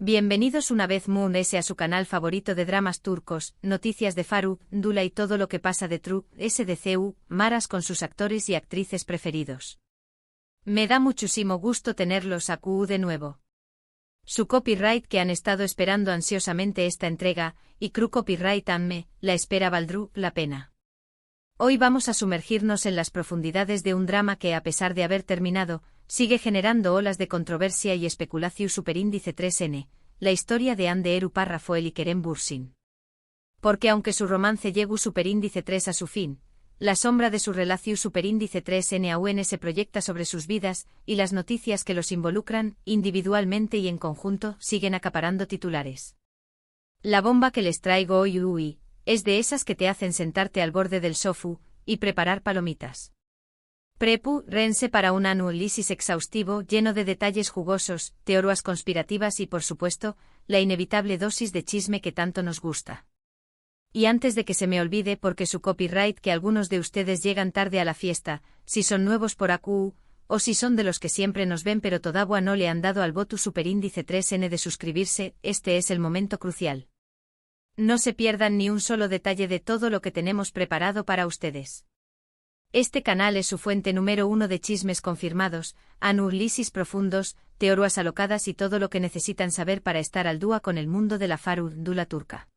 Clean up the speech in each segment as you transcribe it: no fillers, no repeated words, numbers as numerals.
Bienvenidos una vez Moon S a su canal favorito de dramas turcos, noticias de Faruk, Dula y todo lo que pasa de True, SDCU, Maras con sus actores y actrices preferidos. Me da muchísimo gusto tenerlos a QU de nuevo. Su copyright que han estado esperando ansiosamente esta entrega, y Cru Copyright Amme, la espera valdrú la pena. Hoy vamos a sumergirnos en las profundidades de un drama que a pesar de haber terminado, sigue generando olas de controversia y especulación superíndice 3N, la historia de Hande Eru Rafael y Kerem Bürsin. Porque aunque su romance llegó superíndice 3 a su fin, la sombra de su relación superíndice 3N aún se proyecta sobre sus vidas, y las noticias que los involucran, individualmente y en conjunto, siguen acaparando titulares. La bomba que les traigo hoy, es de esas que te hacen sentarte al borde del sofá y preparar palomitas. Rense para un análisis exhaustivo lleno de detalles jugosos, teorías conspirativas y por supuesto, la inevitable dosis de chisme que tanto nos gusta. Y antes de que se me olvide porque su copyright que algunos de ustedes llegan tarde a la fiesta, si son nuevos por AQ, o si son de los que siempre nos ven pero todavía no le han dado al voto superíndice 3N de suscribirse, este es el momento crucial. No se pierdan ni un solo detalle de todo lo que tenemos preparado para ustedes. Este canal es su fuente número 1 de chismes confirmados, análisis profundos, teorías alocadas y todo lo que necesitan saber para estar al día con el mundo de la farándula turca.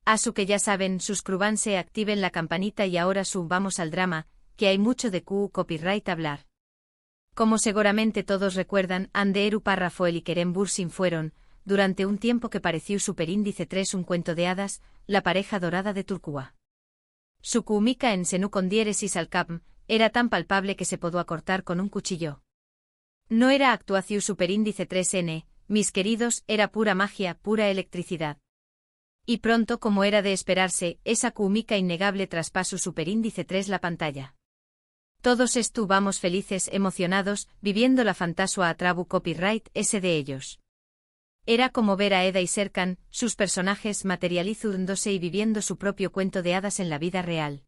Asu que ya saben, suscríbanse, activen la campanita y ahora vamos al drama, que hay mucho de QU copyright hablar. Como seguramente todos recuerdan, Hande Eru Rafael y Kerem Bürsin fueron, durante un tiempo que pareció superíndice 3 un cuento de hadas, la pareja dorada de Turquía. Su química en Senu con diéresis al cap era tan palpable que se pudo acortar con un cuchillo. No era actuación superíndice 3N, mis queridos, era pura magia, pura electricidad. Y pronto, como era de esperarse, esa química innegable traspasó superíndice 3 la pantalla. Todos estuvamos felices, emocionados, viviendo la fantasía a trabu copyright ese de ellos. Era como ver a Eda y Serkan, sus personajes materializándose y viviendo su propio cuento de hadas en la vida real.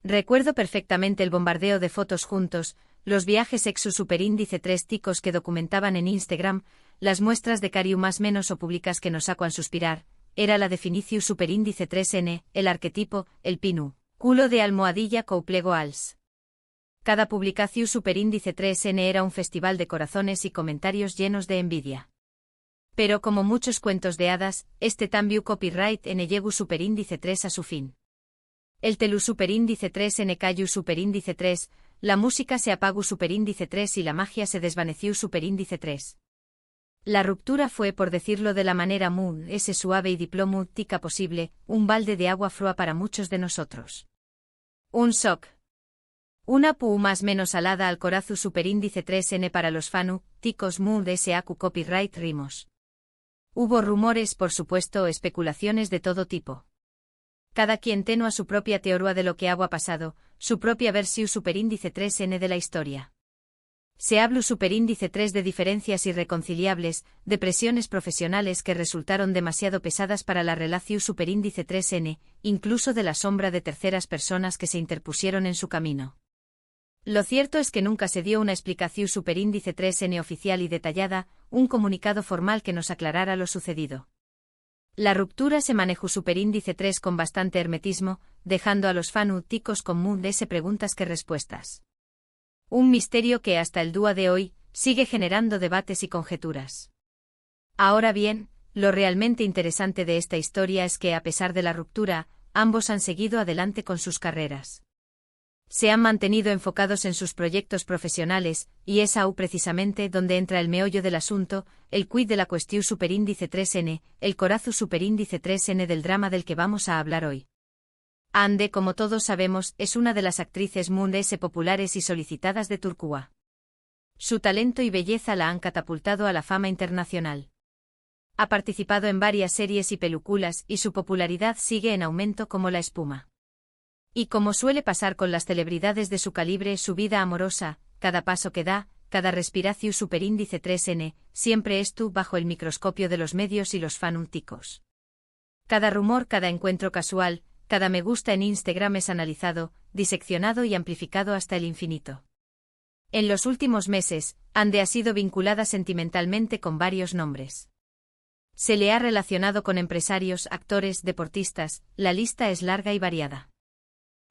Recuerdo perfectamente el bombardeo de fotos juntos, los viajes exu superíndice 3 ticos que documentaban en Instagram, las muestras de cariño más menos o públicas que nos sacan suspirar, era la definición superíndice 3N, el arquetipo, el pinu, culo de almohadilla couplego als. Cada publicación superíndice 3N era un festival de corazones y comentarios llenos de envidia. Pero como muchos cuentos de hadas, este también copyright en llegó superíndice 3 a su fin. El telu superíndice 3 en cayu superíndice 3, la música se apagó superíndice 3 y la magia se desvaneció superíndice 3. La ruptura fue, por decirlo de la manera Moon ese suave y diplomática posible, un balde de agua fría para muchos de nosotros. Un shock. Una pu más menos alada al corazón superíndice 3N para los fanu, ticos Moon de SAQ copyright rimos. Hubo rumores, por supuesto, especulaciones de todo tipo. Cada quien tenía su propia teoría de lo que ha pasado, su propia versión superíndice 3N de la historia. Se habló superíndice 3 de diferencias irreconciliables, de presiones profesionales que resultaron demasiado pesadas para la relación superíndice 3N, incluso de la sombra de terceras personas que se interpusieron en su camino. Lo cierto es que nunca se dio una explicación superíndice 3N oficial y detallada, un comunicado formal que nos aclarara lo sucedido. La ruptura se manejó superíndice 3 con bastante hermetismo, dejando a los fanáticos con Moon S preguntas que respuestas. Un misterio que hasta el día de hoy, sigue generando debates y conjeturas. Ahora bien, lo realmente interesante de esta historia es que a pesar de la ruptura, ambos han seguido adelante con sus carreras. Se han mantenido enfocados en sus proyectos profesionales, y es aún precisamente donde entra el meollo del asunto, el quid de la cuestión superíndice 3N, el corazón superíndice 3N del drama del que vamos a hablar hoy. Hande, como todos sabemos, es una de las actrices Moon S populares y solicitadas de Turquía. Su talento y belleza la han catapultado a la fama internacional. Ha participado en varias series y películas y su popularidad sigue en aumento como la espuma. Y como suele pasar con las celebridades de su calibre, su vida amorosa, cada paso que da, cada respiración superíndice 3N, siempre estuvo bajo el microscopio de los medios y los fanáticos. Cada rumor, cada encuentro casual, cada me gusta en Instagram es analizado, diseccionado y amplificado hasta el infinito. En los últimos meses, Hande ha sido vinculada sentimentalmente con varios nombres. Se le ha relacionado con empresarios, actores, deportistas, la lista es larga y variada.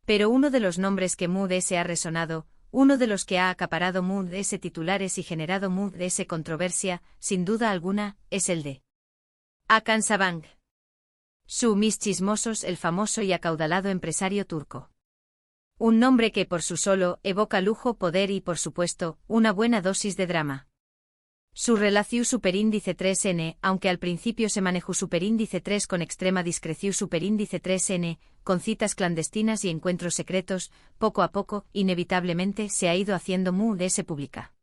Pero uno de los nombres que Mood S ha resonado, uno de los que ha acaparado Mood S titulares y generado Mood S controversia, sin duda alguna, es el de Hakan Sabancı. Su mis chismosos, el famoso y acaudalado empresario turco. Un nombre que por su solo evoca lujo, poder y, por supuesto, una buena dosis de drama. Su relación superíndice 3N, aunque al principio se manejó superíndice 3 con extrema discreción superíndice 3N, con citas clandestinas y encuentros secretos, poco a poco, inevitablemente, se ha ido haciendo Mood S pública.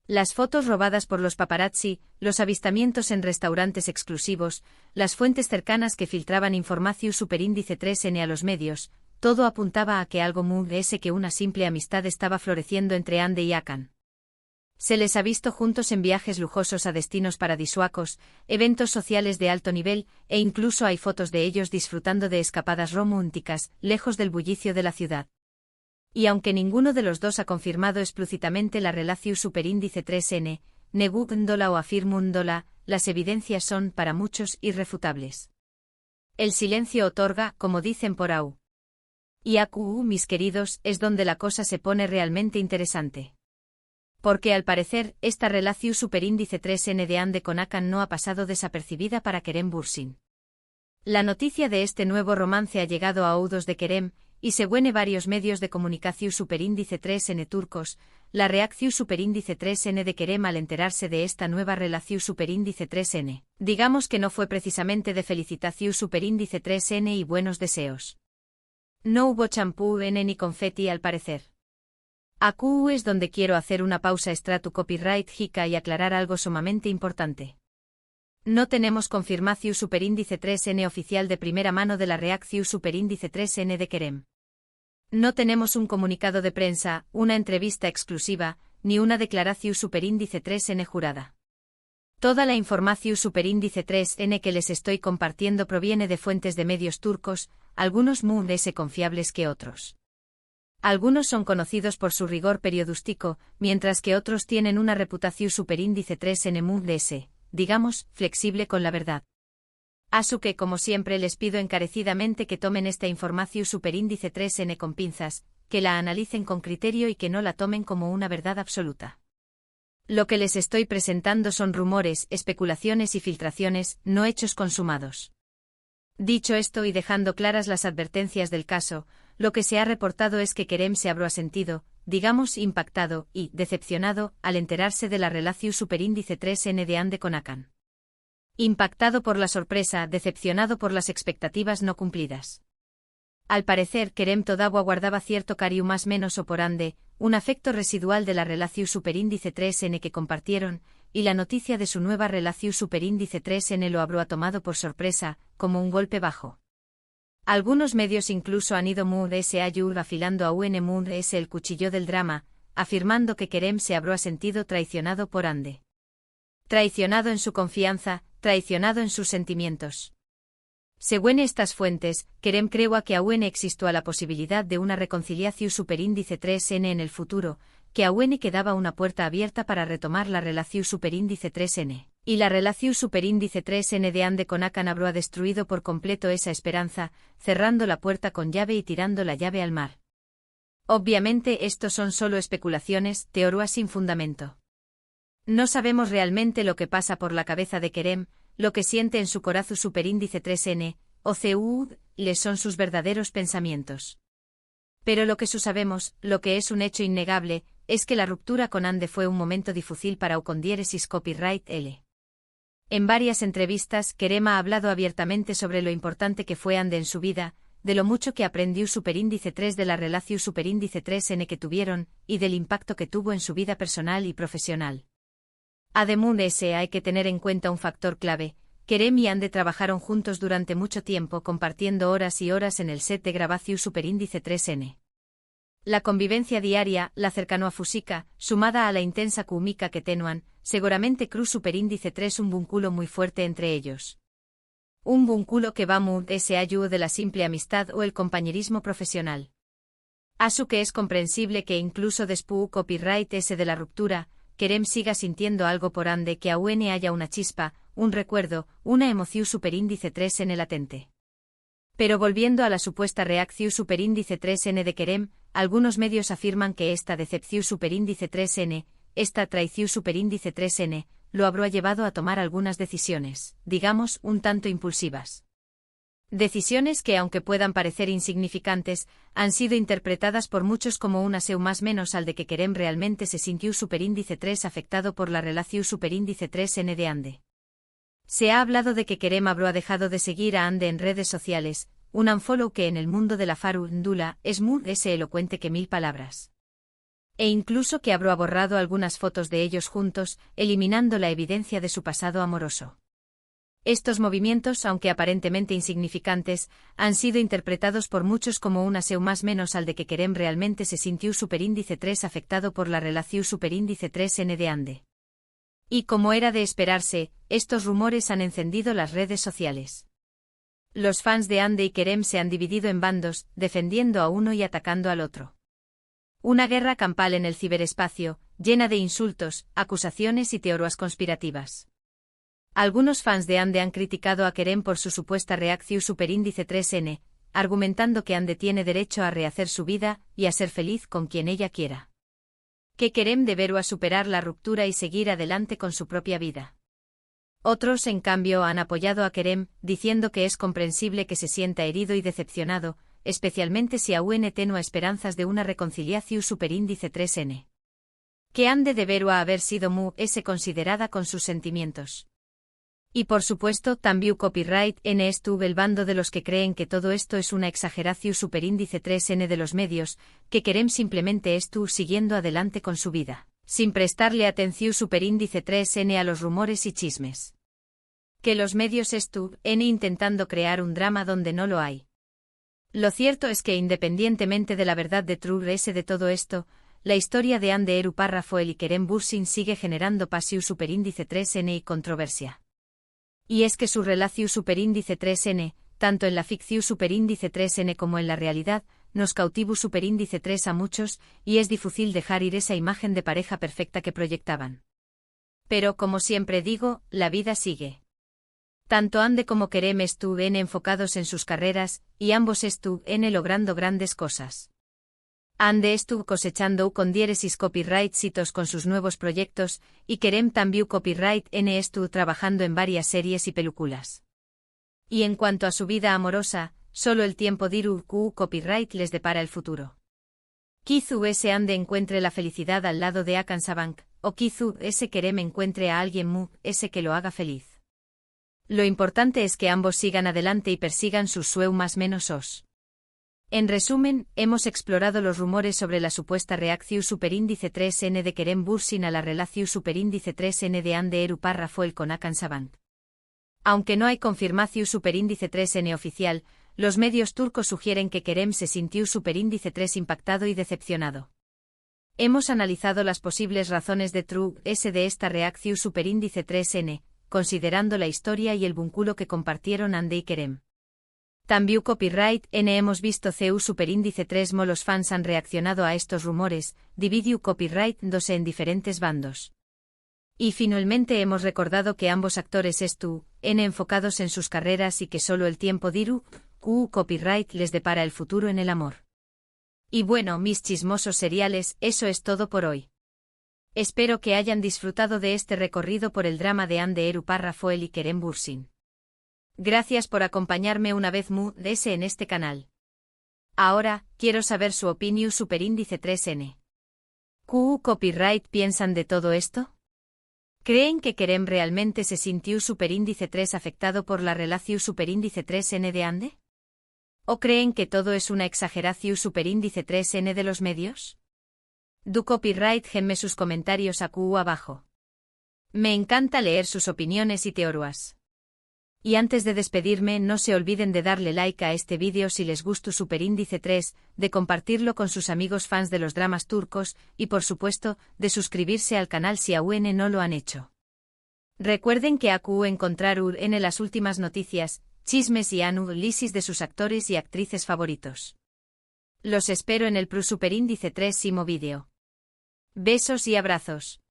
Las fotos robadas por los paparazzi, los avistamientos en restaurantes exclusivos, las fuentes cercanas que filtraban información superíndice 3N a los medios, todo apuntaba a que algo Mood S que una simple amistad estaba floreciendo entre Hande y Hakan. Se les ha visto juntos en viajes lujosos a destinos paradisíacos, eventos sociales de alto nivel, e incluso hay fotos de ellos disfrutando de escapadas románticas, lejos del bullicio de la ciudad. Y aunque ninguno de los dos ha confirmado explícitamente la relación superíndice 3N, negándola o afirmándola, las evidencias son, para muchos, irrefutables. El silencio otorga, como dicen por ahí. Y AQU, mis queridos, es donde la cosa se pone realmente interesante. Porque al parecer, esta relación superíndice 3N de Hande con Hakan no ha pasado desapercibida para Kerem Bürsin. La noticia de este nuevo romance ha llegado a oídos de Kerem, y según varios medios de comunicación superíndice 3N turcos, la reacción superíndice 3N de Kerem al enterarse de esta nueva relación superíndice 3N, digamos que no fue precisamente de felicitación superíndice 3N y buenos deseos. No hubo champú ni confeti al parecer. AQU es donde quiero hacer una pausa stratu copyright hica y aclarar algo sumamente importante. No tenemos confirmación superíndice 3N oficial de primera mano de la reacción superíndice 3N de Kerem. No tenemos un comunicado de prensa, una entrevista exclusiva, ni una declaración superíndice 3N jurada. Toda la información superíndice 3N que les estoy compartiendo proviene de fuentes de medios turcos, algunos Mood S confiables que otros. Algunos son conocidos por su rigor periodístico, mientras que otros tienen una reputación superíndice 3N Mood S, digamos, flexible con la verdad. Así que, como siempre, les pido encarecidamente que tomen esta información superíndice 3N con pinzas, que la analicen con criterio y que no la tomen como una verdad absoluta. Lo que les estoy presentando son rumores, especulaciones y filtraciones, no hechos consumados. Dicho esto y dejando claras las advertencias del caso, lo que se ha reportado es que Kerem se habrá sentido, digamos, impactado y decepcionado al enterarse de la relación superíndice 3N de Hande con Hakan. Impactado por la sorpresa, decepcionado por las expectativas no cumplidas. Al parecer, Kerem todavía guardaba cierto cariño más menos o por Hande, un afecto residual de la relación superíndice 3N que compartieron, y la noticia de su nueva relación superíndice 3N lo habrá tomado por sorpresa, como un golpe bajo. Algunos medios incluso han ido Mood S afilando a UN Mood S el cuchillo del drama, afirmando que Kerem se habrá sentido traicionado por Hande. Traicionado en su confianza, traicionado en sus sentimientos. Según estas fuentes, Kerem cree que aún existió la posibilidad de una reconciliación superíndice 3N en el futuro, que aún quedaba una puerta abierta para retomar la relación superíndice 3N. Y la relación superíndice 3N de Hande con Hakan habrá destruido por completo esa esperanza, cerrando la puerta con llave y tirando la llave al mar. Obviamente estos son solo especulaciones, teorías sin fundamento. No sabemos realmente lo que pasa por la cabeza de Kerem, lo que siente en su corazón superíndice 3N, o CUD, les son sus verdaderos pensamientos. Pero lo que sabemos, lo que es un hecho innegable, es que la ruptura con Hande fue un momento difícil para Ucondieresis Copyright L. En varias entrevistas, Kerem ha hablado abiertamente sobre lo importante que fue Hande en su vida, de lo mucho que aprendió superíndice 3 de la relación superíndice 3N que tuvieron, y del impacto que tuvo en su vida personal y profesional. Además, hay que tener en cuenta un factor clave. Kerem y Hande trabajaron juntos durante mucho tiempo compartiendo horas y horas en el set de grabación superíndice 3N. La convivencia diaria, la cercanía física, sumada a la intensa química que tenuan, seguramente cruz superíndice 3 un vínculo muy fuerte entre ellos. Un vínculo que va Mood S ayuda de la simple amistad o el compañerismo profesional. Asu que es comprensible que incluso después copyright S de la ruptura, Kerem siga sintiendo algo por Hande que aún haya una chispa, un recuerdo, una emoción superíndice 3n latente. Pero volviendo a la supuesta reacción superíndice 3n de Kerem, algunos medios afirman que esta decepción superíndice 3n, esta traición superíndice 3n, lo habrá llevado a tomar algunas decisiones, digamos, un tanto impulsivas. Decisiones que, aunque puedan parecer insignificantes, han sido interpretadas por muchos como un aseo más menos al de que Kerem realmente se sintió superíndice 3 afectado por la relación superíndice 3n de Ande. Se ha hablado de que Kerem habrá dejado de seguir a Ande en redes sociales, un unfollow que en el mundo de la farándula es muy elocuente que 1000 palabras. E incluso que habrá borrado algunas fotos de ellos juntos, eliminando la evidencia de su pasado amoroso. Estos movimientos, aunque aparentemente insignificantes, han sido interpretados por muchos como un aseo más menos al de que Kerem realmente se sintió superíndice 3 afectado por la relación superíndice 3n de Ande. Y como era de esperarse, estos rumores han encendido las redes sociales. Los fans de Ande y Kerem se han dividido en bandos, defendiendo a uno y atacando al otro. Una guerra campal en el ciberespacio, llena de insultos, acusaciones y teorías conspirativas. Algunos fans de Ande han criticado a Kerem por su supuesta reacción superíndice 3n, argumentando que Ande tiene derecho a rehacer su vida y a ser feliz con quien ella quiera. Que Kerem deberá superar la ruptura y seguir adelante con su propia vida. Otros, en cambio, han apoyado a Kerem, diciendo que es comprensible que se sienta herido y decepcionado, especialmente si aún tenue esperanzas de una reconciliación superíndice 3n. Que Ande deberá haber sido considerada con sus sentimientos. Y por supuesto, también copyright n estuvo el bando de los que creen que todo esto es una exageración superíndice 3n de los medios, que Kerem simplemente estuvo siguiendo adelante con su vida, sin prestarle atención superíndice 3n a los rumores y chismes. Que los medios estuvieron intentando crear un drama donde no lo hay. Lo cierto es que independientemente de la verdad de de todo esto, la historia de Ande Eru Parrafoel y Kerem Bürsin sigue generando pasión superíndice 3n y controversia. Y es que su relación superíndice 3n, tanto en la ficción superíndice 3n como en la realidad, nos cautivó superíndice 3 a muchos, y es difícil dejar ir esa imagen de pareja perfecta que proyectaban. Pero como siempre digo, la vida sigue. Tanto Ande como Kerem estuvieron enfocados en sus carreras, y ambos estuvieron logrando grandes cosas. Ande estuvo cosechando con diéresis copyright hitos con sus nuevos proyectos, y Kerem también copyright n estuvo trabajando en varias series y películas. Y en cuanto a su vida amorosa, solo el tiempo dirá copyright les depara el futuro. Quizú ese Ande encuentre la felicidad al lado de Akan Sabank, o quizú ese Kerem encuentre a alguien ese que lo haga feliz. Lo importante es que ambos sigan adelante y persigan sus sueños más menos os. En resumen, hemos explorado los rumores sobre la supuesta reacción superíndice 3n de Kerem Bürsin a la relación superíndice 3n de Ande Eru Parrafoel con Akan Sabank. Aunque no hay confirmación superíndice 3n oficial, los medios turcos sugieren que Kerem se sintió superíndice 3 impactado y decepcionado. Hemos analizado las posibles razones de de esta reacción superíndice 3n, considerando la historia y el vínculo que compartieron Ande y Kerem. También copyright n hemos visto CU superíndice 3 los fans han reaccionado a estos rumores, dividió copyright 2 en diferentes bandos. Y finalmente hemos recordado que ambos actores enfocados en sus carreras y que solo el tiempo dirá copyright les depara el futuro en el amor. Y bueno, mis chismosos seriales, eso es todo por hoy. Espero que hayan disfrutado de este recorrido por el drama de Ande Eru Parrafoel y Kerem Bürsin. Gracias por acompañarme una vez más en este canal. Ahora, quiero saber su opinión superíndice 3n. ¿Copyright piensan de todo esto? ¿Creen que Kerem realmente se sintió superíndice 3 afectado por la relación superíndice 3n de Ande? ¿O creen que todo es una exageración superíndice 3n de los medios? Du copyright genme sus comentarios abajo. Me encanta leer sus opiniones y teorías. Y antes de despedirme, no se olviden de darle like a este vídeo si les gustó superíndice 3, de compartirlo con sus amigos fans de los dramas turcos, y por supuesto, de suscribirse al canal si aún no lo han hecho. Recuerden que encontrar en las últimas noticias, chismes y análisis de sus actores y actrices favoritos. Los espero en el superíndice 3 vídeo. Besos y abrazos.